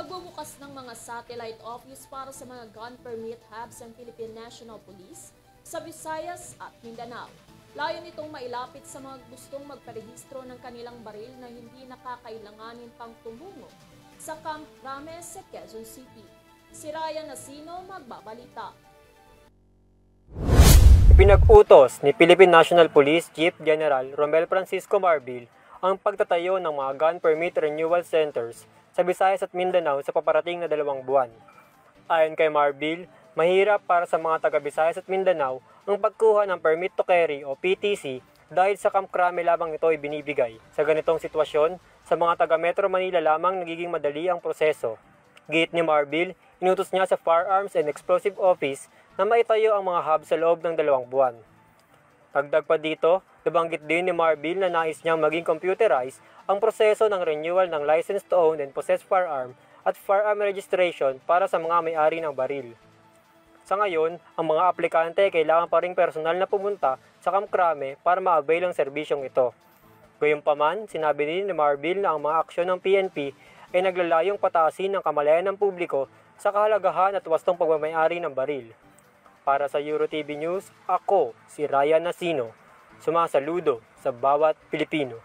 Magbubukas ng mga satellite office para sa mga gun permit hubs ang Philippine National Police sa Visayas at Mindanao. Layo nitong mailapit sa mga gustong magparehistro ng kanilang baril na hindi nakakailanganin pang tumungo sa Camp Rames sa Quezon City. Si Ryan Nasino magbabalita. Ipinag-utos ni Philippine National Police Chief General Romel Francisco Marbil ang pagtatayo ng mga gun permit renewal centers sa Visayas at Mindanao sa paparating na 2 buwan. Ayon kay Marbil, mahirap para sa mga taga-Visayas at Mindanao ang pagkuha ng permit to carry o PTC dahil sa Camp Crame lamang ito ay binibigay. Sa ganitong sitwasyon, sa mga taga-Metro Manila lamang nagiging madali ang proseso. Giit ni Marbil, inutos niya sa Firearms and Explosive Office na maitayo ang mga hub sa loob ng 2 buwan. Dagdag pa dito, nabanggit din ni Marbil na nais niyang maging computerized ang proseso ng renewal ng license to own and possess firearm at firearm registration para sa mga may-ari ng baril. Sa ngayon, ang mga aplikante kailangan pa ring personal na pumunta sa Camp Crame para ma-avail ang serbisyong ito. Gayunpaman, sinabi din ni Marbil na ang mga aksyon ng PNP ay naglalayong patasin ang kamalayan ng publiko sa kahalagahan at wastong pagmamay-ari ng baril. Para sa EuroTV News, ako si Ryan Nasino, sumasaludo sa bawat Pilipino.